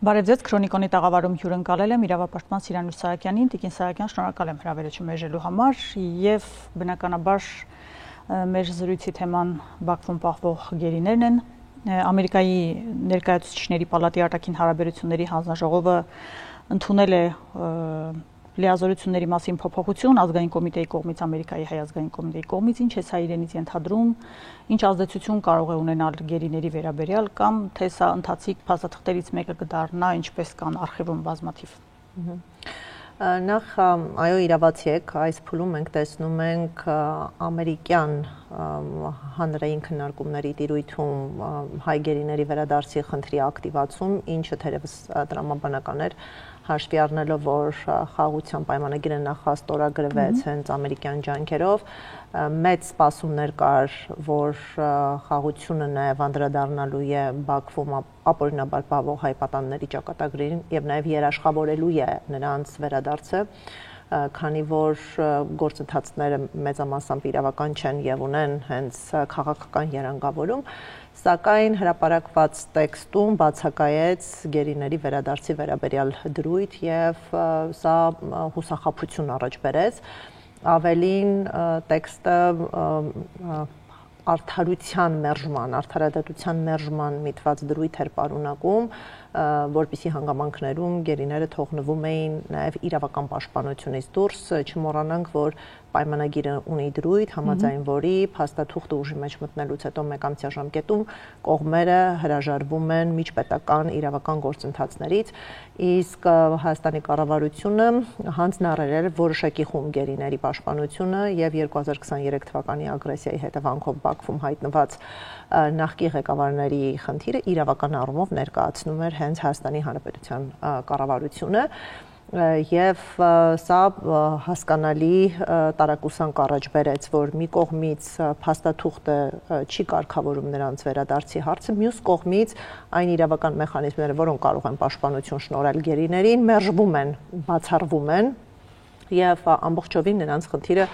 Բարև ձեզ, Քրոնիկոնի տաղավարում հյուրընկալել եմ իրավապաշտպան Սիրանուշ Սահակյանին, Տիկին Սահակյան, շնորհակալ եմ հրավերություն մեժելու համար եւ բնականաբար մեր զրույցի թեման Բաքվում պահվող գերիներն են։ Ամերիկայի ներկայացուցիչների պալատի արտաքին հարաբերությունների հանձնաժողովը ընդունել է լիազորությունների մասին փոփոխություն ազգային կոմիտեի կողմից Ամերիկայի հայ ազգային կոմիտեի կողմից, ինչ է սա իրենից ենթադրում, ինչ ազդեցություն կարող է ունենալ գերիների վերաբերյալ կամ թե սա ընթացիկ փաստաթղթերից մեկը կդառնա, ինչպես կան արխիվում բազմաթիվ։ Նախ այո իրավացի եք, այս փուլում մենք տեսնում ենք ամերիկյան հանրային քննարկումների տիրույթում հայ գերիների վերադարձի խնդրի ակտիվացում, ինչը թերևս տրամաբանական էր, հաշվի առնելով, որ խաղաղության պայմանագիրը նախաստորագրվեց հենց ամերիկյան ջանքերով, մեծ սպասումներ կար, որ խաղաղությունը նաև անդրադառնալու է Բաքվում ապօրինաբար պահվող հայ պատանիների ճակատագրին եւ նաև երաշխավորելու է նրանց վերադարձը, քանի որ գործընթացները մեծամասամբ իրավական չեն եւ ունեն հենց քաղաքական երանգավորում, սակայն հրապարակված տեքստում բացակայեց գերիների վերադարձի վերաբերյալ դրույթ եւ սա հուսախաբություն առաջ բերեց, ավելին տեքստը արդարության մերժման, արդարադատության մերժման միտված դրույթ էր պարունակում, որպիսի հանգամանքներում գերիները թողնվում էին նաև իրավական պաշտպանությունից դուրս, չմոռանանք, որ պայմանագիրը ունի դրույթ, համաձայն որի փաստաթուղթը ուժի մեջ մտնելուց հետո մեկամսյա ժամկետում կողմերը հրաժարվում են միջպետական իրավական գործընթացներից, իսկ Հայաստանի կառավարությունը հանձնարարել էր որոշակի խումբ գերիների պաշտպանությունը եւ 2023 թվականի ագրեսիայի հետևանքով Բաքվում հայտնված նախկին ղեկավարների խնդիրը իրավական առումով ներկայացնում էր հենց Հայաստանի Հանրապետության կառավարությունը եւ սա հասկանալի տարակուսանք առաջ բերեց, որ մի կողմից փաստաթուղթը չի կարգավորում նրանց վերադարձի հարցը, մյուս կողմից այն իրավական մեխանիզմները, որոնք կարող են պաշտպանություն շնորհել գերիներին, մերժվում են, բացառվում են եւ ամբողջովին նրանց խնդիրը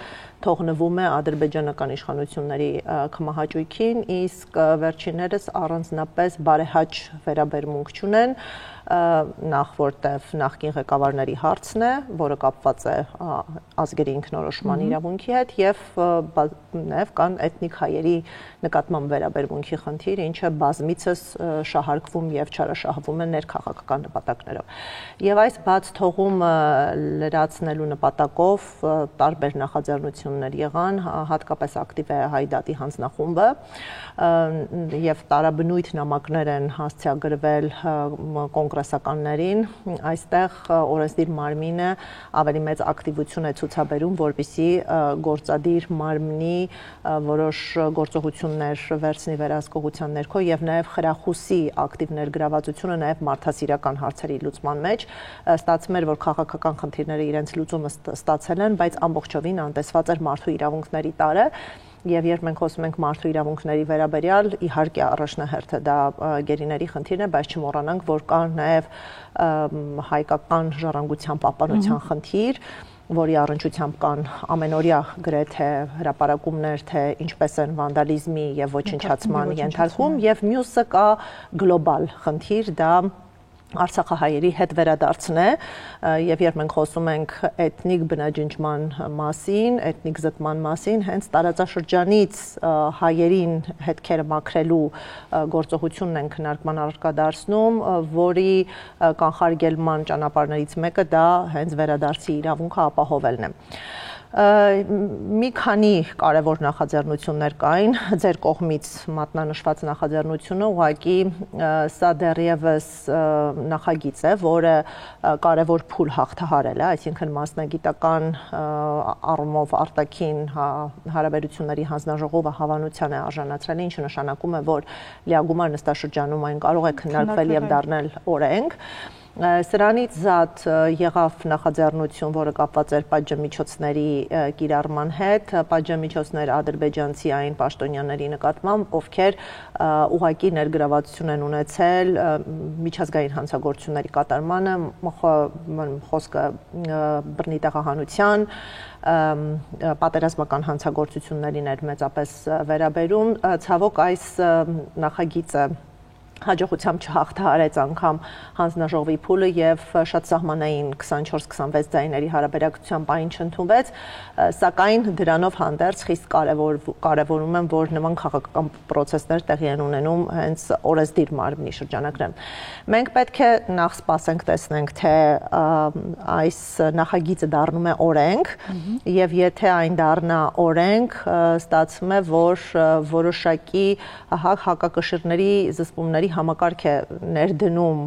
թողնվում է ադրբեջանական իշխանությունների կմահաճույքին, իսկ վերջիններս առանձնապես բարեհաճ վերաբերմունք չունեն, նախ որտեվ նախկին ղեկավարների հարցն է, որը կապված է ազգերի ինքնորոշման իրավունքի հետ եւ նաեւ կան էթնիկ հայերի նկատմամբ վերաբերմունքի խնդիր, ինչը բազմիցս շահարկվում եւ չարաշահվում է ներքաղաքական նպատակներով։ Եվ այս բաց թողումը լրացնելու նպատակով տարբեր նախաձեռնություններ եղան, հատկապես ակտիվ է Հայդատի հանձնախումբը եւ տարաբնույթ նամակներ են հասցեագրվել կոնգրեսականներին, այստեղ օրենսդիր մարմինը ավելի մեծ ակտիվություն է ցուցաբերում, որպեսզի գործադիր մարմնի որոշ գործողություններ վերցնի վերահսկողության ներքո եւ նաեւ խրախուսի ակտիվ ներգրավվածությունը նաեւ մարդասիրական հարցերի լուծման մեջ, ստացվում էր, որ քաղաքական խնդիրները իրենց լուծումը ստացել են, բայց ամբողջովին անտեսված էր մարդու իրավունքների տարը Եվ երբ մենք խոսում ենք մարդու իրավունքների վերաբերյալ, իհարկե առաջնահերթը դա գերիների խնդիրն է, բայց չմոռանանք, որ կա նաև հայկական ժառանգության պահպանության խնդիր, որի առնչությամբ կան ամենօրյա գրեթե հրապարակումներ, թե ինչպես են վանդալիզմի եւ ոչնչացման ենթարկվում, եւ մյուսը կա գլոբալ խնդիր, դա Արցախահայերի հետ վերադարձն է եւ երբ մենք խոսում ենք էթնիկ բնաջնջման մասին, էթնիկ զտման մասին, հենց տարածաշրջանից հայերին հետքերը մաքրելու գործողությունն են քննարկման առարկա դարձնում, որի կանխարգելման ճանապարհներից մեկը դա հենց վերադարձի իրավունքը ապահովելն է։ Մի քանի կարևոր նախաձեռնություններ կային, ձեր կողմից մատնանշված նախաձեռնությունը ուղղակի սա դեռևս նախագիծ է, որը կարևոր փուլ հաղթահարել է, այսինքն մասնագիտական առումով արտաքին հարաբերությունների հանձնաժողովը հավանության է արժանացրել, ինչը նշանակում է, որ լիագումար նստաշրջանում այն կարող է քննարկվել եւ դառնել օրենք։ Սրանից զատ եղավ նախաձեռնություն, որը կապված էր պատժամիջոցների կիրառման հետ, պատժամիջոցներ ադրբեջանցի այն պաշտոնյաների նկատմամբ, ովքեր ուղղակի ներգրավվածություն են ունեցել միջազգային հանցագործությունների կատարմանը, խոսքը բռնի տեղահանության, պատերազմական հանցագործություններին էր մեծապես վերաբերում, ցավոք այս նախագիծը հաջողությամբ չհաղթահարեց անգամ հանձնաժողովի փուլը եւ շատ սահմանային 24-26 ձայների հարաբերակցությամբ այն չընդունվեց, սակայն դրանով հանդերձ խիստ կարևորում եմ, որ նման քաղաքական պրոցեսներ տեղի են ունենում հենց օրեսդիր մարմնի շրջանակներում։ Մենք պետք է նախ սպասենք, տեսնենք, թե այս նախագիծը դառնում է օրենք եւ եթե այն դառնա օրենք, ստացվում է, որ որոշակի հակակշիռների զսպումների համակարգ է ներդնում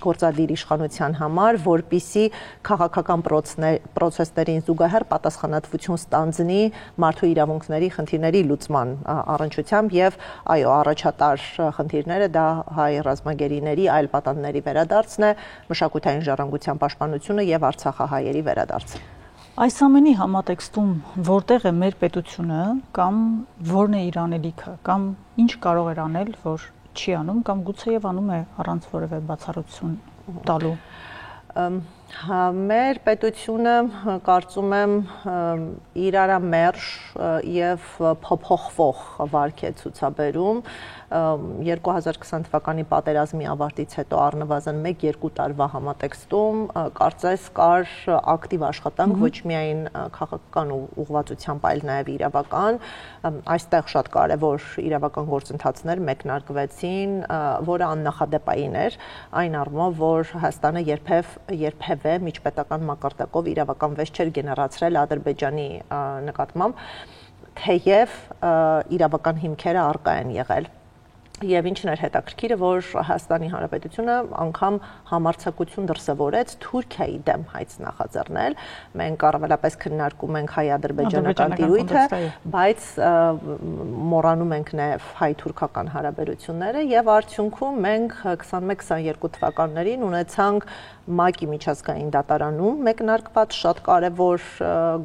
գործադիր իշխանության համար, որպիսի քաղաքական պրոցեսներին զուգահեռ պատասխանատվություն ստանձնի մարդու իրավունքների խնդիրների լուծման առնչությամբ եւ այո, առաջատար խնդիրները դա հայ ռազմագերիների այլ պատանների վերադարձն է, մշակութային ժառանգության պաշտպանությունը եւ արցախահայերի վերադարձը։ Այս ամենի համատեքստում որտեղ է մեր պետությունը կամ որն է իր անելիքը կամ ինչ կարող էր անել, որ չի անում կամ գուցեև անում է առանց որևէ բացառություն տալու։ Մեր պետությունը կարծում եմ իրարամերժ եւ փոփոխվող վարք է ցուցաբերում 2020 թվականի պատերազմի ավարտից հետո առնվազն 1-2 տարվա համատեքստում կարծես կար ակտիվ աշխատանք ոչ միայն քաղաքական ուղղվածությամբ, այլ նաեւ իրավական, այստեղ շատ կարեւոր իրավական գործընթացներ մեկնարկվեցին, որը աննախադեպային էր, այն առումով, որ Հայաստանը երբևէ միջպետական մակարդակով իրավական վեճ չէր գեներացրել Ադրբեջանի նկատմամբ, թեև իրավական հիմքերը առկա են եղել։ Եվ ինչն էր հետաքրքիրը, որ Հայաստանի Հանրապետությունը անգամ համարձակություն դրսևորեց Թուրքիայի դեմ հայց նախաձեռնել։ Մենք առավելապես քննարկում ենք հայ-ադրբեջանական տիրույթը, բայց մոռանում ենք նաև հայ-թուրքական հարաբերությունները եւ արդյունքում մենք 21-22 թվականներին ունեցանք ՄԱԿ-ի միջազգային դատարանում մեկնարկված շատ կարևոր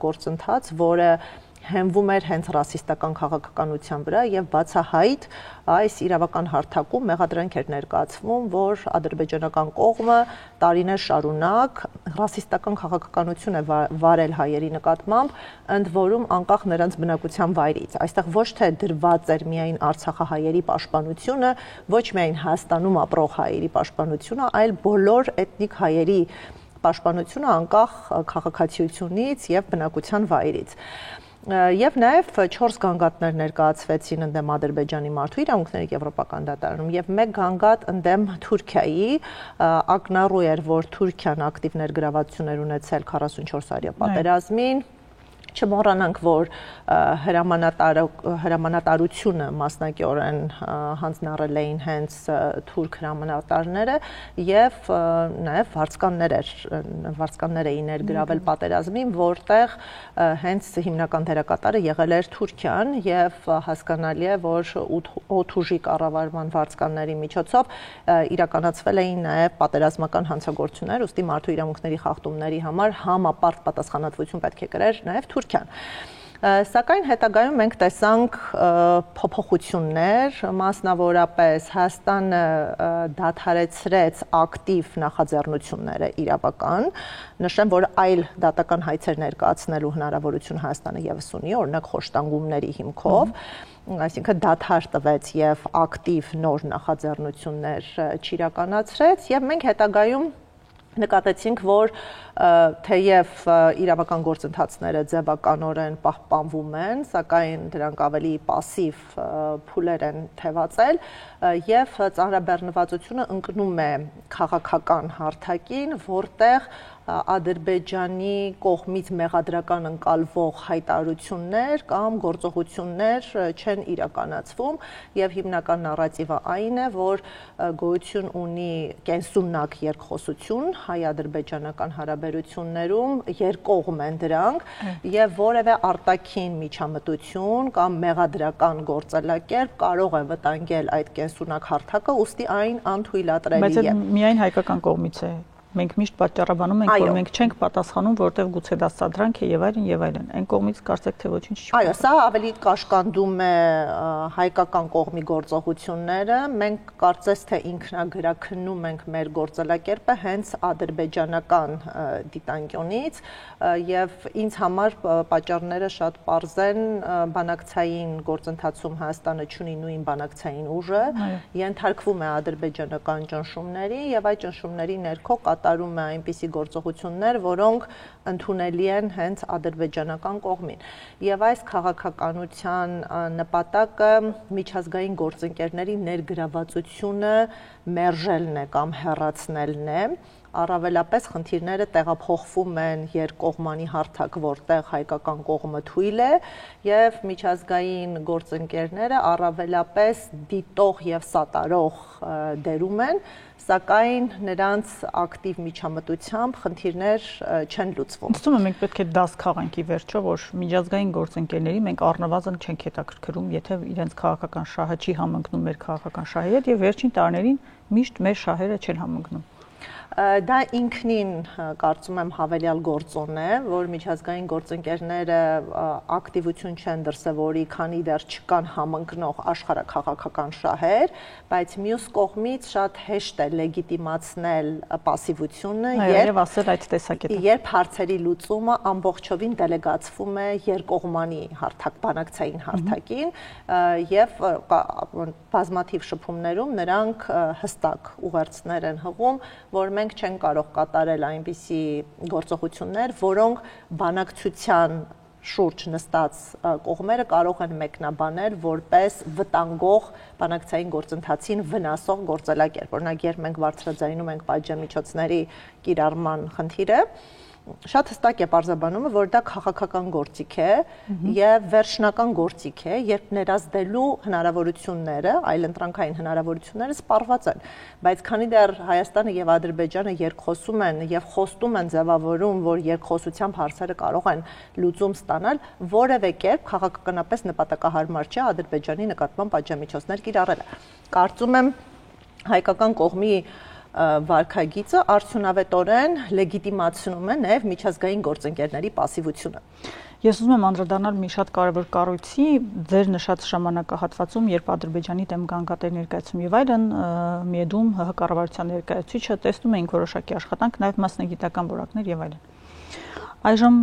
գործընթաց, որը հենվում էր հենց ռասիստական քաղաքականության վրա եւ բացահայտ այս իրավական հարթակում մեղադրանք էր ներկայացվում, որ ադրբեջանական կողմը տարիներ շարունակ ռասիստական քաղաքականություն է վարել հայերի նկատմամբ, ընդ որում անկախ նրանց բնակության վայրից։ Այստեղ ոչ թե դրված էր միայն արցախահայերի պաշտպանությունը, ոչ միայն Հայաստանում ապրող հայերի պաշտպանությունը, այլ բոլոր էթնիկ հայերի պաշտպանությունը անկախ քաղաքացիությունից եւ բնակության վայրից։ Եվ նաև 4 գանգատներ ներկայացվեցին ընդդեմ Ադրբեջանի մարդու իրավունքների եվրոպական դատարանում եւ 1 գանգատ ընդդեմ Թուրքիայի, ակնառու էր, որ Թուրքիան ակտիվ ներգրավվածություն էր ունեցել 44-օրյա պատերազմին։ Չմոռանանք, որ հրամանատարությունը մասնակիորեն հանձնարարել էին հենց թուրք հրամանատարները եւ նաեւ վարձկաններ էին ներգրավել պատերազմին, որտեղ հենց հիմնական դերակատարը եղել էր Թուրքիան եւ հասկանալի է, որ օդուժի կառավարման վարձկանների միջոցով իրականացվել էին նաեւ պատերազմական հանցագործություններ, ուստի մարդու իրավունքների խախտումների համար համապարտ պատասխանատվություն պետք է կրեր նաեւ Թուրքիան։ Սակայն հետագայում մենք տեսանք փոփոխություններ, մասնավորապես Հայաստանը դադարեցրեց ակտիվ նախաձեռնությունները իրավական, նշեմ, որ այլ դատական հայցեր ներկայացնելու հնարավորություն Հայաստանը եւս ունի, օրինակ խոշտանգումների հիմքով, այսինքն դադար տվեց եւ ակտիվ նոր նախաձեռնություններ չիրականացրեց եւ մենք հետագայում նկատեցինք, որ թեև իրավական գործընթացները ձևականորեն պահպանվում են, սակայն դրանք ավելի пассив փուլեր են թևածել եւ ծանրաբեռնվածությունը ընկնում է քաղաքական հարթակին, որտեղ Ադրբեջանի կողմից մեղադրական ընկալվող հայտարարություններ կամ գործողություններ չեն իրականացվում եւ հիմնական նարատիվը այն է, որ գոյություն ունի կենսունակ երկխոսություն հայ-ադրբեջանական հարաբերություններում, երկկողմ են դրանք եւ որևէ արտաքին միջամտություն կամ մեղադրական գործելակերպ կարող է վտանգել այդ կենսունակ հարթակը, ուստի այն անթույլատրելի է։ Բայց միայն հայկական կողմից է մենք միշտ պատճառաբանում ենք, որ մենք չենք պատասխանում, որտեղ գուցե դա սադրանք է եւ այլն եւ այլն։ Այն կողմից կարծեք թե ոչինչ չի։ Այո, սա ավելի կաշկանդում է հայկական կողմի գործողությունները։ Մենք կարծես թե ինքնագրաքննում ենք մեր գործելակերպը հենց ադրբեջանական դիտանկյունից եւ ինձ համար պատճառները շատ պարզ են, բանակցային գործընթացում Հայաստանը ունի նույն բանակցային ուժը, ենթարկվում է ադրբեջանական ճնշումների եւ այդ ճնշումների ներքո կատարում է այնպիսի գործողություններ, որոնք ընդունելի են հենց ադրբեջանական կողմին։ Եվ այս քաղաքականության նպատակը միջազգային գործընկերների ներգրավվածությունը մերժելն է կամ հեռացնելն է։ Առավելապես խնդիրները տեղափոխվում են երկկողմանի հարթակ, որտեղ հայկական կողմը թույլ է, եւ միջազգային գործընկերները առավելապես դիտող եւ սատարող դերում են, սակայն նրանց ակտիվ միջամտությամբ խնդիրներ չեն լուծվում։ Ըստ ումը մենք պետք է դաս քաղանք ի վերջո, որ միջազգային գործընկերների մենք առնվազն չենք հետաքրքրում, եթե իրենց քաղաքական շահը չի համընկնում մեր քաղաքական շահի հետ, եւ վերջին տարիներին միշտ մեր շահերը չեն համընկնում։ Դա ինքնին կարծում եմ հավելյալ գործոն է, որ միջազգային գործընկերները ակտիվություն չեն դրսևորի, քանի դեռ չկան համընկնող աշխարհաքաղաքական շահեր, բայց մյուս կողմից շատ հեշտ է լեգիտիմացնել պասիվությունը, եւ ասել այդ տեսակետը։ Երբ հարցերի լուծումը ամբողջովին դելեգացվում է երկկողմանի հարթակ, բանակցային հարթակին, եւ բազմաթիվ շփումներում նրանք հստակ ուղերձներ են հղում, որ մենք չենք կարող կատարել այնպիսի գործողություններ, որոնք բանակցության շուրջ նստած կողմերը կարող են մեկնաբանել որպես վտանգող բանակցային գործընթացին վնասող գործելակերպ։ Օրինակ, երբ մենք բարձրաձայնում ենք պատժամիջոցների կիրառման խնդիրը, շատ հստակ է պարզաբանումը, որ դա քաղաքական գործիք է եւ վերջնական գործիք է, երբ ներազդելու հնարավորությունները, այլընտրանքային հնարավորությունները սպառված են, բայց քանի դեռ Հայաստանը եւ Ադրբեջանը երկխոսում են եւ խոստում են ձևավորում, որ երկխոսությամբ հարցերը կարող են լուծում ստանալ, որևէ կերպ քաղաքականապես նպատակահարմար չէ Ադրբեջանի նկատմամբ պատժամիջոցներ կիրառելը։ Կարծում եմ հայկական կողմի վարքագիծը արդյունավետորեն լեգիտիմացնում է նաև միջազգային գործընկերների պասիվությունը։ Ես ուզում եմ անդրադառնալ մի շատ կարևոր կառույցի, ձեր նշած ժամանակահատվածում, երբ Ադրբեջանի դեմ գանգատեր ներկայացում եւ այլն, Միեդում ՀՀ կառավարության ներկայացուցիչը տեսնում էինք որոշակի աշխատանք, նաև մասնագիտական որակներ եւ այլն։ Այժմ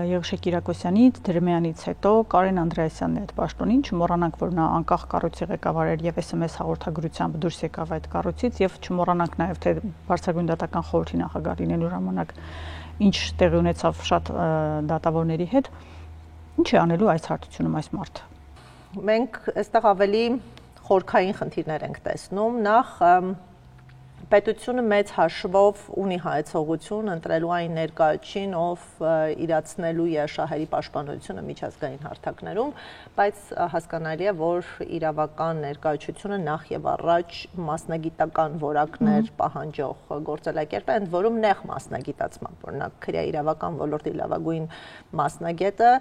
Եղիշե Կիրակոսյանի Դրմյանից հետո Կարեն Անդրեասյանն է այդ պաշտոնին, չմոռանանք, որ նա անկախ կառույցի ղեկավար էր եւ SMS հաղորդագրությամբ դուրս եկավ այդ կառույցից եւ չմոռանանք նաեւ թե Բարձրագույն դատական խորհրդի նախագահ լինելու ժամանակ ինչ տեղի ունեցավ շատ դատավորների հետ, ինչ է անելու այս հարթությունում այս մարդը։ Մենք այստեղ ավելի խորքային խնդիրներ ենք տեսնում, նախ պետությունը մեծ հաշվով ունի հայեցողություն ընտրելու այն ներկայացին, ով իրացնելու է շահերի պաշտպանությունը միջազգային հարթակներում, բայց հասկանալի է, որ իրավական ներկայացությունը նախ եւ առաջ մասնագիտական որակներ պահանջող գործելակերպ է, ընդ որում նեղ մասնագիտացմամբ, օրինակ քրեաիրավական ոլորտի լավագույն մասնագետը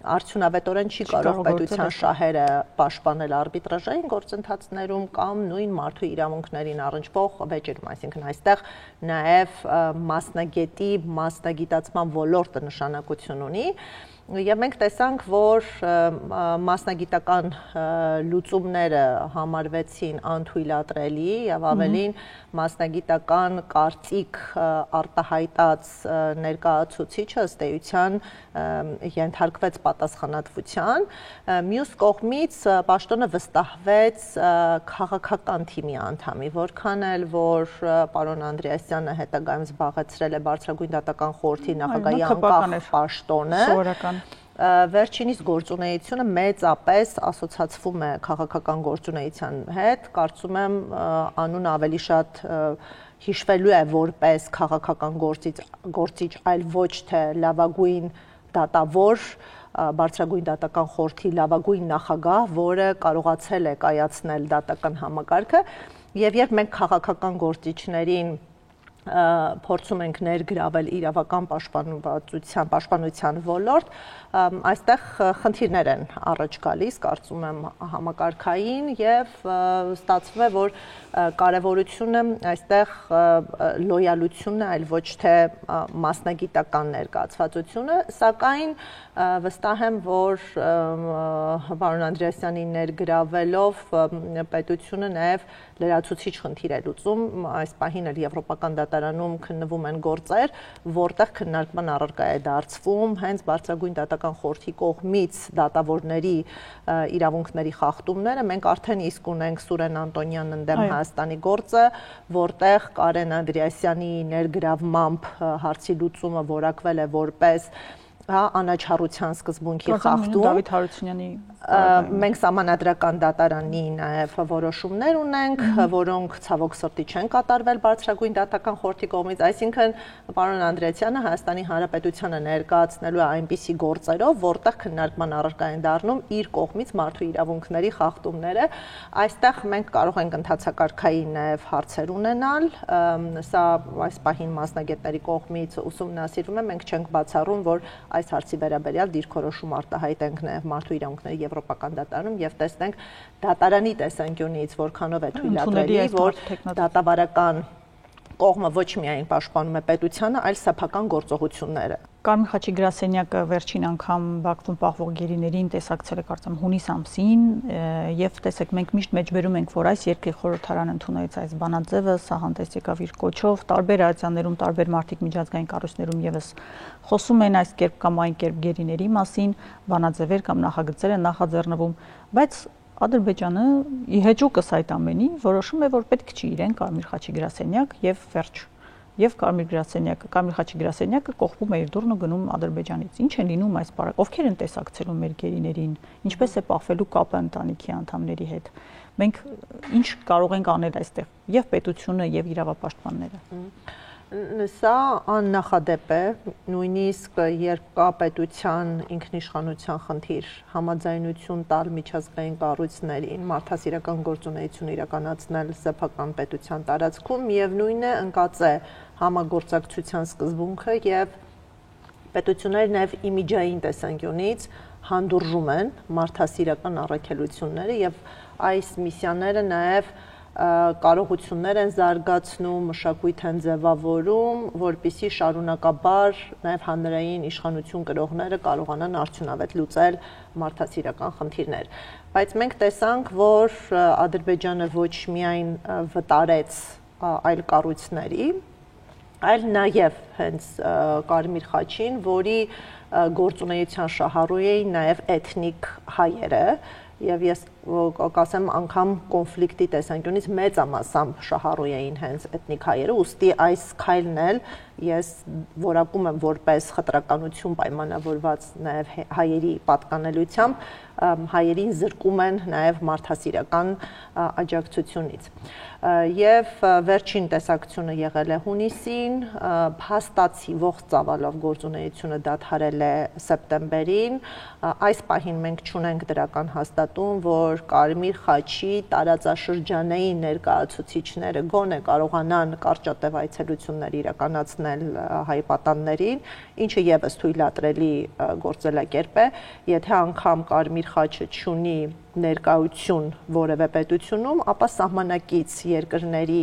արդյունավետորեն չի կարող պետության շահերը պաշտպանել արբիտրաժային գործընթացներում կամ նույն մարդու իրավունքներին առնչվող վեճերում, այսինքն այստեղ նաև մասնագետի մասնագիտացման ոլորտը նշանակություն ունի։ Եվ մենք տեսանք, որ մասնագիտական լուծումները համարվեցին անթույլատրելի եւ ավելին մասնագիտական կարծիք արտահայտած ներկայացուցիչը ըստ էության ենթարկվեց պատասխանատվության։ Մյուս կողմից պաշտոնը վստահվեց քաղաքական թիմի անդամի, որքան էլ որ պարոն Անդրեասյանը հետագայում զբաղեցրել է Բարձրագույն դատական խորհրդի նախագահի անկախ պաշտոնը, վերջինիս գործունեությունը մեծապես ասոցացվում է քաղաքական գործունեության հետ, կարծում եմ անունը ավելի շատ հիշվելու է որպես քաղաքական գործիչ, այլ ոչ թե լավագույն դատավոր, Բարձրագույն դատական խորհրդի լավագույն նախագահ, որը կարողացել է կայացնել դատական համակարգը, եւ երբ մենք քաղաքական գործիչներին փորձում ենք ներգրավել իրավական պաշտպանության ոլորտ, այստեղ խնդիրներ են առաջ գալիս, կարծում եմ համակարգային եւ ստացվում է, որ կարևորությունը այստեղ լոյալությունն է, այլ ոչ թե մասնագիտական ներկայացվածությունը, սակայն վստահ եմ, որ պարոն Անդրեասյանի ներգրավելով պետությունը նաեւ լրացուցիչ խնդիր է լուծում, այս պահին էլ Եվրոպական դատարանում քննվում են գործեր, որտեղ քննարկման առարկա է դարձվում հենց բարձրագույն դատական խորհրդի կողմից դատավորների իրավունքների խախտումները, մենք արդեն իսկ ունենք Սուրեն Անտոնյանն ընդդեմ Հայաստանի գործը, որտեղ Կարեն Անդրեասյանի ներգրավմամբ հարցի լուծումը որակվել է որպես անաչառության սկզբունքի խախտում։ Դավիթ Հարությունյանի մենք սահմանադրական դատարանի նաև որոշումներ ունենք, որոնք ցավոք սրտի չեն կատարվել բարձրագույն դատական խորհրդի կողմից, այսինքն պարոն Անդրեասյանը Հայաստանի Հանրապետությանը ներկայացնելու է այնպիսի գործերով, որտեղ քննարկման առարկա են դառնում իր կողմից մարդու իրավունքների խախտումները։ Այստեղ մենք կարող ենք ընթացակարգային նաև հարցեր ունենալ, սա այս պահին մասնագետների կողմից ուսումնասիրվում է, մենք չենք բացառում, որ այս հարցի վերաբերյալ դիրքորոշում արտահայտենք նաև մարդու իրավունքների Եվրոպական դատարանում եւ տեսնենք դատարանի տեսանկյունից որքանով է թույլատրելի, որ դատավարական կողմը ոչ միայն պաշտպանում է պետությանը, այլ սեփական գործողությունները։ Կարմիր խաչի գրասենյակը վերջին անգամ Բաքվում պահվող գերիներին տեսակցել է կարծեմ հունիս ամսին եւ տեսեք մենք միշտ մեջբերում ենք, որ այս երկրի խորհրդարանը ընդունեց այս բանաձևը, սա հանդես եկավ իր կոչով, տարբեր այցաններում, տարբեր մարդիկ միջազգային կառույցներում եւս խոսում են այս կերպ կամ այն կերպ գերիների մասին, բանաձևեր կամ նախագծեր են նախաձեռնվում, բայց Ադրբեջանը ի հեճուկս այդ ամենի որոշում է, որ պետք չի իրեն Կարմիր խաչի գրասենյակ եւ վերջ։ Եվ Կարմիր խաչի գրասենյակը կողպում է իր դուրն ու գնում Ադրբեջանից։ Ինչ է լինում այս բառը, ովքեր են տեսակցելու մեր գերիներին, ինչպես է պահվելու կապը ընտանիքի անդամների հետ։ Մենք ինչ կարող ենք անել այստեղ, եւ պետությունը, եւ իրավապաշտպանները։ Սա աննախադեպ է, նույնիսկ երբ կա պետության ինքնիշխանության խնդիր, համաձայնություն տալ միջազգային կառույցներին, մարդասիրական գործունեություն իրականացնել սեփական պետության տարածքում եւ նույնը ընկած է համագործակցության սկզբունքը եւ պետությունները նաեւ իմիջային տեսանկյունից հանդուրժում են մարդասիրական առաքելությունները եւ այս միսիաները նաեւ կարողություններ են զարգացնում, մշակույթ են ձևավորում, որպեսզի շարունակաբար նաև հանրային իշխանություն կրողները կարողանան արդյունավետ լուծել մարդասիրական խնդիրներ։ Բայց մենք տեսանք, որ Ադրբեջանը ոչ միայն վտարեց այլ կառույցների, այլ նաև հենց Կարմիր խաչին, որի գործունեության շահառու էին նաև էթնիկ հայերը, եւ ես կասեմ անգամ կոնֆլիկտի տեսանկյունից մեծամասամբ շահառու էին հենց էթնիկ հայերը, ուստի այս քայլն էլ ես որակում եմ որպես խտրականություն պայմանավորված նաեւ հայերի պատկանելությամբ, հայերին զրկում են նաեւ մարդասիրական աջակցությունից։ Եվ վերջին տեսակցությունը եղել է հունիսին, փաստացի ողջ ծավալով գործունեությունը դադարել է սեպտեմբերին, այս պահին մենք չունենք դրական հաստատում, որ Կարմիր խաչի տարածաշրջանային ներկայացուցիչները գոնե կարողանան կարճատև այցելություններ իրականացնել հայ պատաններին, ինչը եւս թույլատրելի գործելակերպ է, եթե անգամ Կարմիր խաչը չունի ներկայություն որևէ պետությունում, ապա սահմանակից երկրների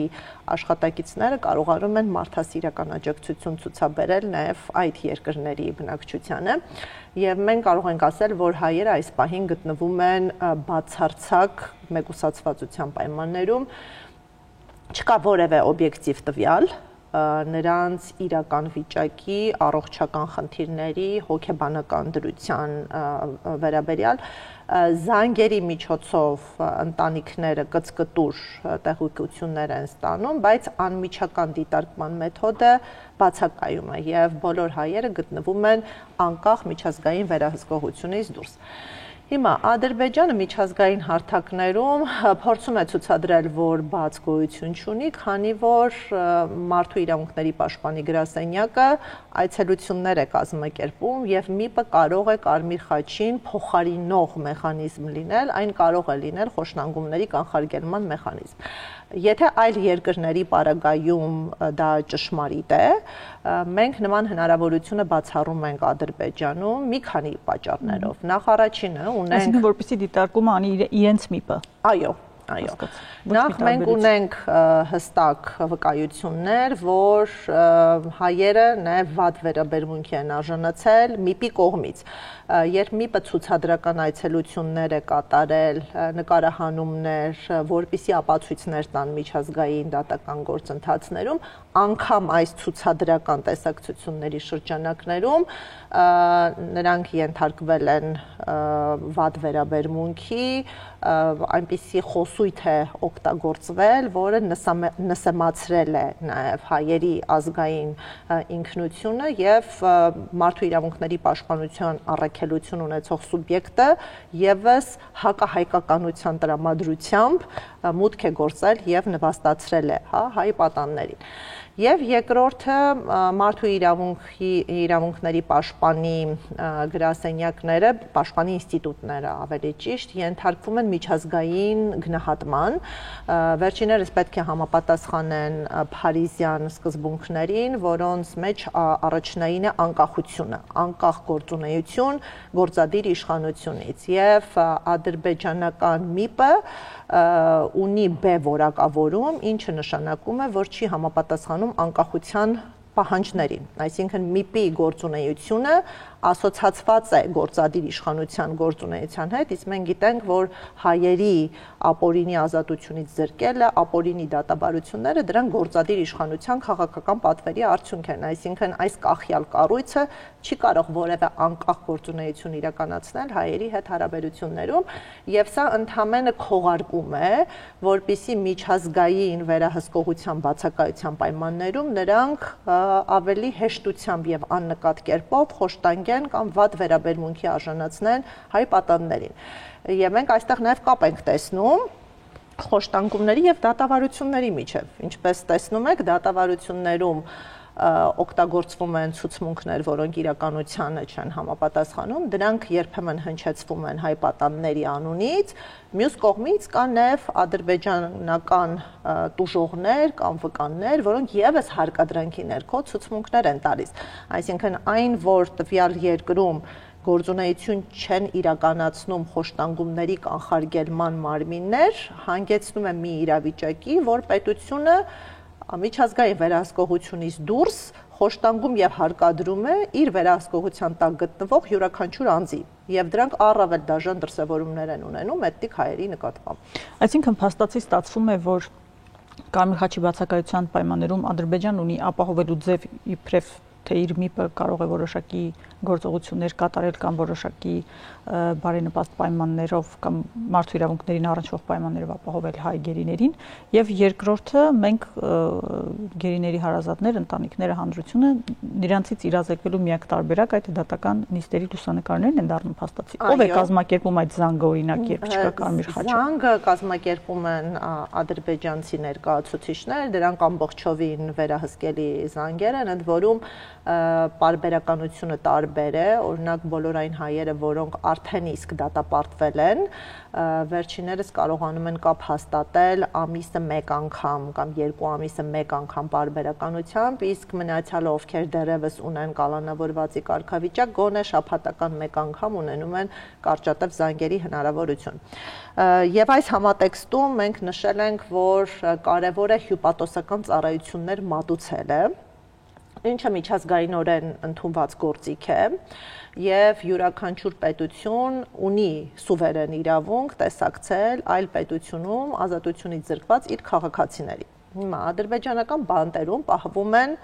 աշխատակիցները կարողանում են մարդասիրական աջակցություն ցուցաբերել նաև այդ երկրների բնակչությանը եւ մենք կարող ենք ասել, որ հայերը այս պահին գտնվում են բացարձակ մեկուսացվածության պայմաններում, չկա որևէ օբյեկտիվ տվյալ նրանց իրական վիճակի, առողջական խնդիրների, հոգեբանական դրության վերաբերյալ զանգերի միջոցով ընտանիքները կծկտուր տեղեկություններ են ստանում, բայց անմիջական դիտարկման մեթոդը բացակայում է եւ բոլոր հայերը գտնվում են անկախ միջազգային վերահսկողությունից դուրս։ Հիմա Ադրբեջանը միջազգային հարթակներում փորձում է ցուցադրել, որ բաց գոյություն չունի, քանի որ մարդու իրավունքների պաշտպանի գրասենյակը այցելություններ է կազմակերպում եւ ՄԻՊ-ը կարող է Կարմիր խաչին փոխարինող մեխանիզմ լինել, այն կարող է լինել խոշտանգումների կանխարգելման մեխանիզմ։ Եթե այլ երկրների պարագայում դա ճշմարիտ է, մենք նման հնարավորությունը բացառում ենք Ադրբեջանում մի քանի պատճառներով։ Նախ առաջինը ունենք, այսինքն որպեսզի դիտարկումը անի իրենց միպը։ Այո, Նախ մենք ունենք հստակ վկայություններ, որ հայերը նաև վատ վերաբերմունքի են արժանացել ՄԻՊ-ի կողմից։ Երբ ՄԻՊ-ը ցուցադրական այցելություններ է կատարել, նկարահանումներ, որպիսի ապացույցներ տան միջազգային դատական գործընթացներում, անգամ այս ցուցադրական տեսակցությունների շրջանակներում նրանք ենթարկվել են վատ վերաբերմունքի, այնպիսի խոսույթ է օգտագործվել, որը նսեմացրել է նաև հայերի ազգային ինքնությունը եւ մարդու իրավունքների պաշտպանության առաքելություն ունեցող սուբյեկտը եւս հակահայկականության տրամադրությամբ մուտք է գործել եւ նվաստացրել է հայ պատաններին։ Եվ երկրորդը մարդու իրավունքների պաշտպանի գրասենյակները, պաշտպանի ինստիտուտները ավելի ճիշտ, ենթարկվում են միջազգային գնահատման, վերջիներս պետք է համապատասխանեն փարիզյան սկզբունքներին, որոնց մեջ առաջնային է անկախությունը, անկախ գործունեություն գործադիր իշխանությունից, եւ ադրբեջանական ՄԻՊ-ը ունի B որակավորում, ինչը նշանակում է, որ չի համապատասխանում անկախության պահանջներին, այսինքն ՄԻՊ-ի գործունեությունը ասոցացված է գործադիր իշխանության գործունեության հետ, իսկ մենք գիտենք, որ հայերի ապօրինի ազատությունից զրկելը, ապօրինի դատաբարությունները դրանք գործադիր իշխանության քաղաքական պատվերի արդյունք են, այսինքն այս կախյալ կառույցը չի կարող որևէ անկախ գործունեություն իրականացնել հայերի հետ հարաբերություններում, եւ սա ընդհանրապես քողարկում է, որպիսի միջազգային վերահսկողության բացակայության պայմաններում նրանք ավելի հեշտությամբ եւ աննկատ կերպով խոշտանգեն կամ վատ վերաբերմունքի արժանացնեն հայ պատաններին։ Եվ մենք այստեղ նաև կապ ենք տեսնում խոշտանգումների եւ դատավարությունների միջև։ Ինչպես տեսնում եք, դատավարություններում օգտագործվում են ցուցմունքներ, որոնք իրականությանը չեն համապատասխանում, դրանք երբեմն հնչեցվում են հայ պատանների անունից, մյուս կողմից կան նաև ադրբեջանական տուժողներ կամ վկաններ, որոնք եւս հարկադրանքի ներքո ցուցմունքներ են տալիս։ Այսինքն այն, որ տվյալ երկրում գործունեություն չեն իրականացնում խոշտանգումների կանխարգելման մարմիններ, հանգեցնում է մի իրավիճակի, որ պետությունը միջազգային վերահսկողությունից դուրս խոշտանգում եւ հարկադրում է իր վերահսկողության տակ գտնվող յուրաքանչյուր անձի եւ դրանք առավել դաժան դրսեւորումներ են ունենում էթնիկ հայերի նկատմամբ։ Այսինքն փաստացի ստացվում է, որ Կարմիր խաչի բացակայության պայմաններում Ադրբեջանն ունի ապահովելու ձև իբրև թե իր ՄԻՊ-ը կարող է որոշակի գործողություններ կատարել կամ որոշակի բարենպաստ պայմաններով կամ մարդու իրավունքներին առնչվող պայմաններով ապահովել հայ գերիներին, եւ երկրորդը մենք գերիների հարազատներ, ընտանիքները, հանրությունը նրանցից իրազեկվելու միակ տարբերակ այդ դատական նիստերի լուսանկարներն են դառնում փաստացի։ Ով է կազմակերպում այդ զանգը, օրինակ, երբ չկա Կարմիր խաչը։ Զանգը կազմակերպում են ադրբեջանցի ներկայացուցիչներ, դրանք ամբողջովին վերահսկելի զանգեր են, ընդ որում պարբերականությունը տարբեր է, օրինակ բոլոր այն հայերը, որոնք արդեն իսկ դատապարտվել են, վերջիներս կարողանում են կապ հաստատել ամիսը մեկ անգամ կամ 2 ամիսը մեկ անգամ պարբերականությամբ, իսկ մնացյալը, ովքեր դեռևս ունեն կալանավորվածի կարգավիճակ, գոնե շաբաթական մեկ անգամ ունենում են կարճատև զանգերի հնարավորություն։ Եվ այս համատեքստում մենք նշել ենք, որ կարևոր է հյուպատոսական ծառայություններ մատուցելը, ինչը միջազգայինորեն ընդունված գործիք է եւ յուրաքանչյուր պետություն ունի սուվերեն իրավունք տեսակցել այլ պետությունում ազատությունից զրկված իր քաղաքացիների։ Հիմա ադրբեջանական բանտերում պահվում են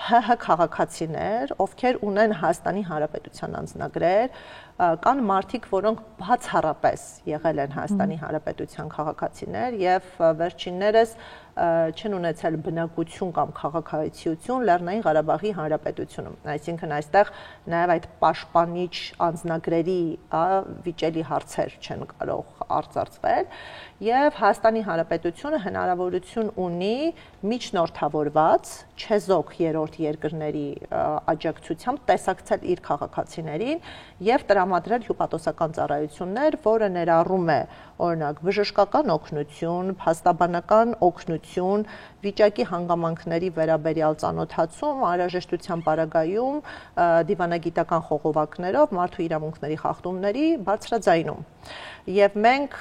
ՀՀ քաղաքացիներ, ովքեր ունեն Հայաստանի Հանրապետության անձնագրեր, կան մարդիկ, որոնք բացառապես եղել են Հայաստանի Հանրապետության քաղաքացիներ եւ վերջիններս չեն ունեցել բնակություն կամ քաղաքացիություն Լեռնային Ղարաբաղի Հանրապետությունում։ Այսինքն այստեղ նաև այդ պաշտպանիչ անձնագրերի վիճելի հարցեր չեն կարող արծարծվել, եւ Հայաստանի Հանրապետությունը հնարավորություն ունի միջնորդավորված չեզոք երրորդ երկրների աջակցությամբ տեսակցել իր քաղաքացիներին եւ տրամադրել հյուպատոսական ծառայություններ, որը ներառում է օրինակ բժշկական օգնություն, փաստաբանական օգնություն, վիճակի հանգամանքների վերաբերյալ ծանոթացում, անհրաժեշտության պարագայում դիվանագիտական խողովակներով մարդու իրավունքների խախտումների բարձրաձայնում։ Եվ մենք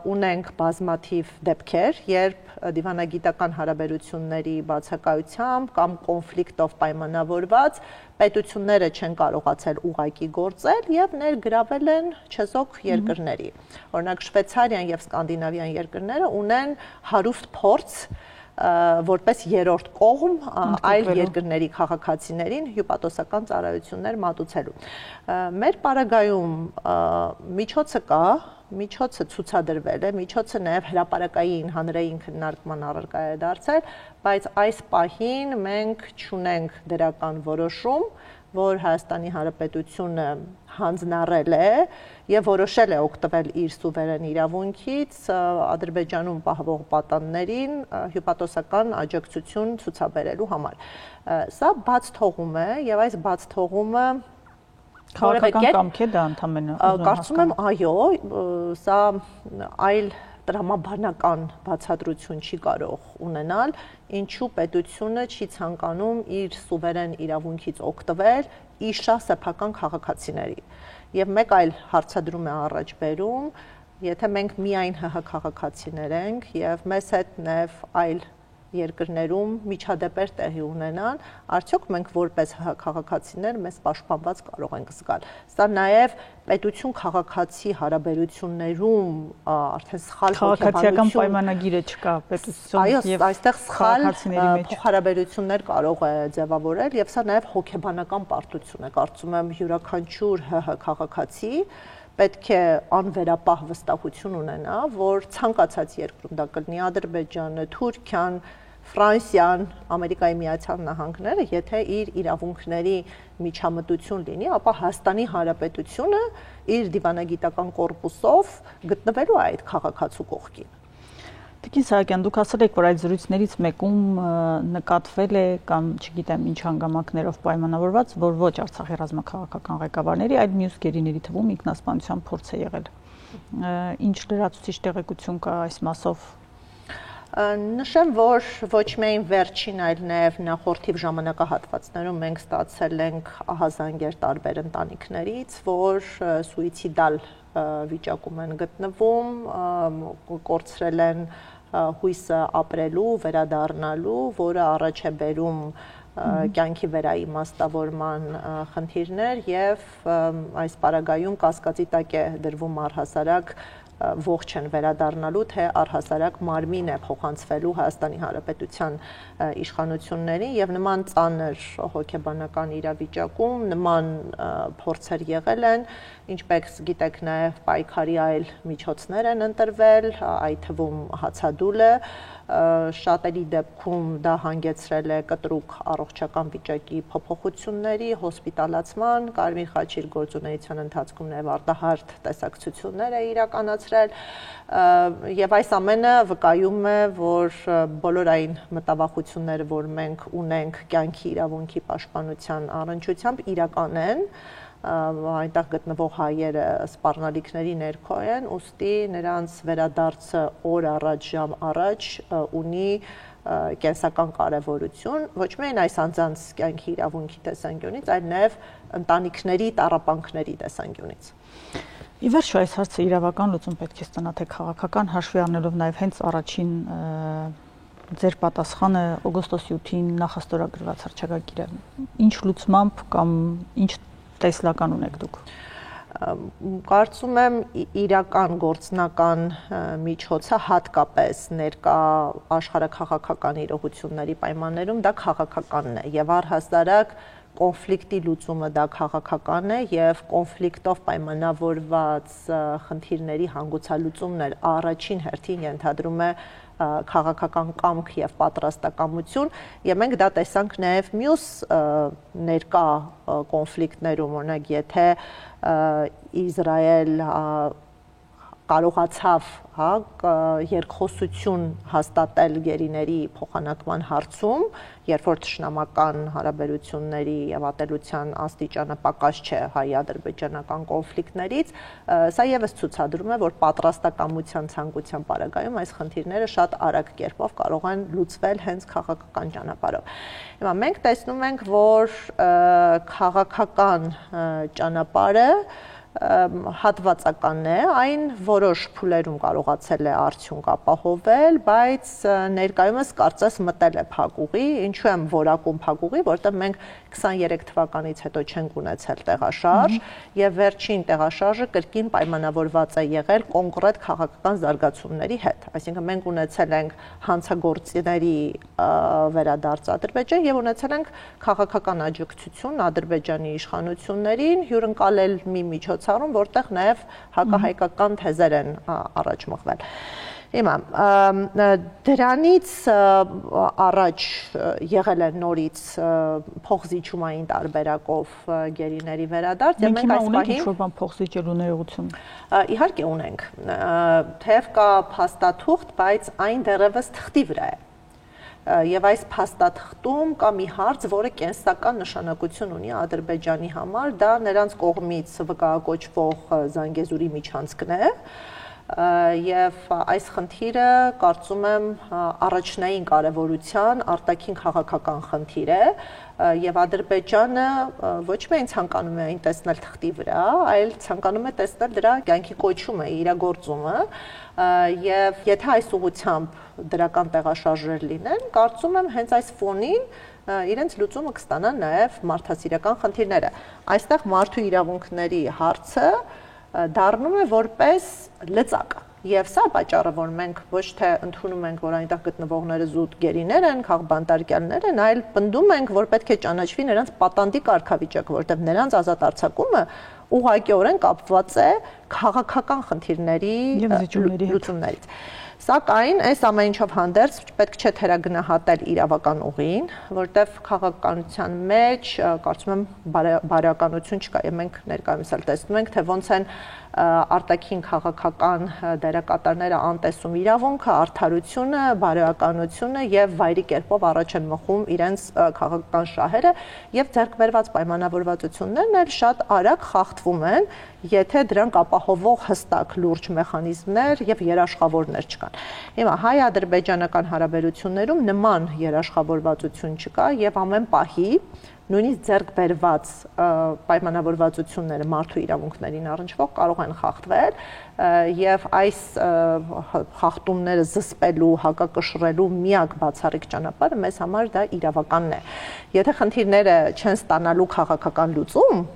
ունենք բազմաթիվ դեպքեր, երբ դիվանագիտական հարաբերությունների բացակայությամբ կամ կոնֆլիկտով պայմանավորված պետությունները չեն կարողացել ուղղակի գործել եւ ներգրավել են չեզոք երկրների։ Օրինակ Շվեյցարիան եւ Սկանդինավյան երկրները ունեն հարուստ փորձ որպես երրորդ կողմ այլ երկրների քաղաքացիներին հյուպատոսական ծառայություններ մատուցելու։ Մեր պարագայում միջոցը կա, միջոցը ցուցադրվել է, միջոցը նաև հրապարակային հանրային քննարկման առարկա է դարձել, բայց այս պահին մենք չունենք դրական որոշում, որ Հայաստանի Հանրապետությունը հանձնառել է եւ որոշել է օգտվել իր սուվերեն իրավունքից Ադրբեջանում պահվող պատաններին հյուպատոսական աջակցություն ցուցաբերելու համար։ Սա բաց թողում է եւ այս բաց թողումը քաղաքական կամք է դա ընդհանրապես։ Կարծում եմ, այո, սա այլ տրամաբանական բացատրություն չի կարող ունենալ, ինչու պետությունը չի ցանկանում իր սուվերեն իրավունքից օգտվել իշա սեփական քաղաքացիների։ Եվ մեկ այլ հարցադրում է առաջ բերում, եթե մենք միայն ՀՀ քաղաքացիներ ենք եւ մեզ հետ նաեւ այլ երկրներում միջադեպեր տեղի ունենան, արդյոք մենք որպես քաղաքացիներ մեզ պաշտպանված կարող ենք զգալ։ Սա նաև պետություն քաղաքացի հարաբերություններում արդեն սխալ քաղաքացիական պայմանագիրը չկա պետություն եւ այստեղ սխալ փոխհարաբերություններ կարող է ձևավորել եւ սա նաև հոգեբանական պարտություն է, կարծում եմ յուրաքանչյուր ՀՀ քաղաքացի պետք է անվերապահ վստահություն ունենա, որ ցանկացած երկրում դա կլինի Ադրբեջանը, Թուրքիան, Ֆրանսիան, Ամերիկայի Միացյալ Նահանգները, եթե իր իրավունքների միջամտություն լինի, ապա Հայաստանի Հանրապետությունը իր դիվանագիտական կորպուսով գտնվելու է այդ քաղաքացու կողքին։ Տիկին Սահակյան, դուք ասել եք, որ այդ զրույցներից մեկում նկատվել է կամ չգիտեմ ինչ հանգամանքներով պայմանավորված, որ ոչ Արցախի ռազմաքաղաքական ղեկավարների, այլ մյուս գերիների թվում ինքնասպանության փորձ է եղել։ Ինչ լրացուցիչ տեղեկություն կա այս մասով։ Նշեմ, որ ոչ միայն վերջին, այլ նաև նախորդիվ ժամանակահատվածներում մենք ստացել ենք ահազանգեր տարբեր ընտանիքներից, որ սուիցիդալ վիճակում են գտնվում, կորցրել են հույսը ապրելու, վերադառնալու, որը առաջ է բերում կյանքի վերաիմաստավորման խնդիրներ եւ այս պարագայում կասկածի տակ է դրվում առհասարակ ողջ են վերադառնալու, թե առհասարակ մարմին է փոխանցվելու Հայաստանի Հանրապետության իշխանություններին եւ նման ծանր հոգեբանական իրավիճակում նման փորձեր եղել են, ինչպես գիտեք նաեւ պայքարի այլ միջոցներ են ընտրվել, այդ թվում հացադուլը, շատերի դեպքում դա հանգեցրել է կտրուկ առողջական վիճակի փոփոխությունների, հոսպիտալացման, Կարմիր խաչի գործունեության ընթացքում նաև արտահարթ տեսակցություններ է իրականացրել եւ այս ամենը վկայում է, որ բոլոր այն մտավախությունները, որ մենք ունենք կյանքի իրավունքի պաշտպանության առնչությամբ իրական են, այնտեղ գտնվող հայերը սպառնալիքների ներքո են, ուստի նրանց վերադարձը օր առաջ, ժամ առաջ ունի կենսական կարևորություն, ոչ միայն այս անձանց կյանքի իրավունքի տեսանկյունից, այլ նաև ընտանիքների տառապանքների տեսանկյունից։ Ի վերջո այս հարցը իրավական լուծում պետք է ստանա, թե քաղաքական, հաշվի առնելով նաև հենց առաջին ձեր պատասխանը օգոստոս 7-ին նախաստորագրված հռչակագիրը, ինչ լուծմամբ կամ ինչ տեսլական ունեք դուք։ Կարծում եմ իրական գործնական միջոցը հատկապես ներկա աշխարհաքաղաքական իրողությունների պայմաններում դա քաղաքականն է եւ առհասարակ կոնֆլիկտի լուծումը դա քաղաքական է եւ կոնֆլիկտով պայմանավորված խնդիրների հանգուցալուծումն առաջին հերթին ենթադրում է քաղաքական կամք եւ պատրաստակամություն, եւ մենք դա տեսանք նաեւ մյուս ներկա կոնֆլիկտներում, օրինակ եթե Իսրայել կարողացավ երկխոսություն հաստատել գերիների փոխանակման հարցում, երբ որ թշնամական հարաբերությունների եւ ատելության աստիճանը պակաս չէ հայ-ադրբեջանական կոնֆլիկտներից, սա եւս ցուցադրում է, որ պատրաստակամության ցանկության պարագայում այս խնդիրները շատ արագ կերպով կարող են լուծվել հենց քաղաքական ճանապարհով։ Հիմա մենք տեսնում ենք, որ քաղաքական ճանապարհը հատվածական է, այն որոշ փուլերում կարողացել է արդյունք ապահովել, բայց ներկայումս կարծես մտել է փակուղի, ինչու եմ որակում փակուղի, որտեղ մենք 23 թվականից հետո չենք ունեցել տեղաշարժ եւ վերջին տեղաշարժը կրկին պայմանավորված է եղել կոնկրետ քաղաքական զարգացումների հետ, այսինքն մենք ունեցել ենք հանցագործների վերադարձ Ադրբեջան եւ ունեցել ենք քաղաքական աջակցություն Ադրբեջանի իշխանություններին հյուրընկալել մի միջոցառում, որտեղ նաև հակահայկական թեզեր են առաջ մղվել։ Հիմա դրանից առաջ եղել է նորից փոխզիջումային տարբերակով գերիների վերադարձ եւ մենք այս պահին ինչ-որ բան փոխզիջելու ներողություն իհարկե ունենք, թեև կա փաստաթուղթ, բայց այն դեռևս թղթի վրա է։ Եվ այս փաստաթղթում կա մի հարց, որը կենսական նշանակություն ունի Ադրբեջանի համար, դա նրանց կողմից վկայակոչվող Զանգեզուրի միջանցքն է, եւ այս խնդիրը կարծում եմ առաջնային կարևորության արտաքին քաղաքական խնդիր է եւ Ադրբեջանը ոչ միայն ցանկանում է այն տեսնել թղթի վրա, այլ ցանկանում է տեսնել դրա կյանքի կոչումը, իրագործումը եւ եթե այս ուղղությամբ դրական տեղաշարժեր լինեն, կարծում եմ հենց այս ֆոնին իրենց լուծումը կստանան նաեւ մարդասիրական խնդիրները։ Այստեղ մարդու իրավունքների հարցը դառնում է որպես լծակ։ Եվ սա պատճառը, որ մենք ոչ թե ընդունում ենք, որ այնտեղ գտնվողները զուտ գերիներ են, քաղբանտարկյալներ են, այլ պնդում ենք, որ պետք է ճանաչվի նրանց պատանդի կարգավիճակը, որտեղ նրանց ազատ արձակումը ուղղակիորեն կապված է քաղաքական խնդիրների լուծումներից։ Սակայն այս ամեն ինչով հանդերձ պետք չէ թերագնահատել իրավական ուղին, որտեղ քաղաքականության մեջ կարծում եմ բարոյականություն չկա, եւ մենք ներկայումս էլ տեսնում ենք, թե ոնց են արտաքին քաղաքական դերակատարները անտեսում իրավունքը, արդարությունը, բարոյականությունը եւ վայրի կերպով առաջ են մղում իրենց քաղաքական շահերը եւ ձեռք բերված պայմանավորվածություններն էլ շատ արագ խախտվում են, եթե դրանք ապահովող հստակ լուրջ մեխանիզմներ եւ երաշխավորներ չկան։ Հիմա հայ-ադրբեջանական հարաբերություններում նման երաշխավորվածություն չկա եւ ամեն պահի նույնիսկ ձեռք բերված պայմանավորվածությունները մարդու իրավունքներին առնչվող կարող են խախտվել եւ այս խախտումները զսպելու, հակակշռելու միակ բացառիկ ճանապարհը մեզ համար դա իրավականն է։ Եթե խնդիրները չեն ստանալու քաղաքական լուծում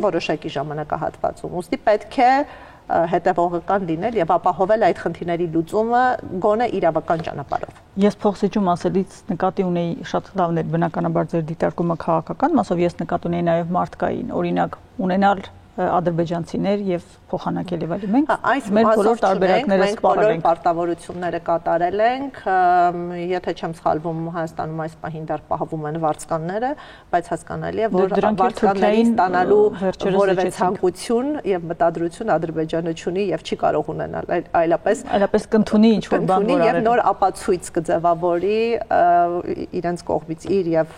որոշակի ժամանակահատվածում, ուստի պետք է հետևողական լինել եւ ապահովել այդ խնդիրների լուծումը գոնե իրավական ճանապարհով։ Ես փոխզիջում ասելից նկատի ունեի շատ լավն էր բնականաբար ձեր դիտարկումը քաղաքական, մասով ես նկատի ունեի նաեւ մարդկային, օրինակ ունենալ ադրբեջանցիներ եւ փոխանակել եւ այլն։ Մենք մեր բոլոր տարբերակները սպառել ենք, պարտավորությունները կատարել ենք, եթե չեմ սխալվում, Հայաստանում այս պահին դեռ պահվում են վարձկանները, բայց հասկանալի է, որ վարձկաններին ստանալու որևէ ցանկություն եւ մտադրություն Ադրբեջանը չունի եւ չի կարող ունենալ, այլապես կընդունի ինչ որ բան, որ եւ նոր ապացույց կձևավորի իրենց կողմից իր եւ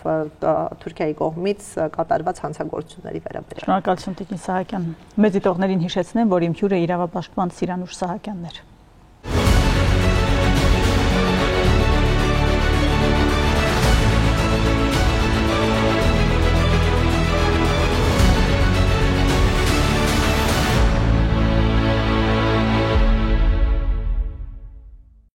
Թուրքիայի կողմից կատարված հանցագործությունների վերաբերյալ։ Շնորհակալություն Տիկին Սահակյան։ Մեծ դիտողներին հիշեցնեմ, որ իմ հյուրը իրավապաշտպան Սիրանուշ Սահակյանն էր։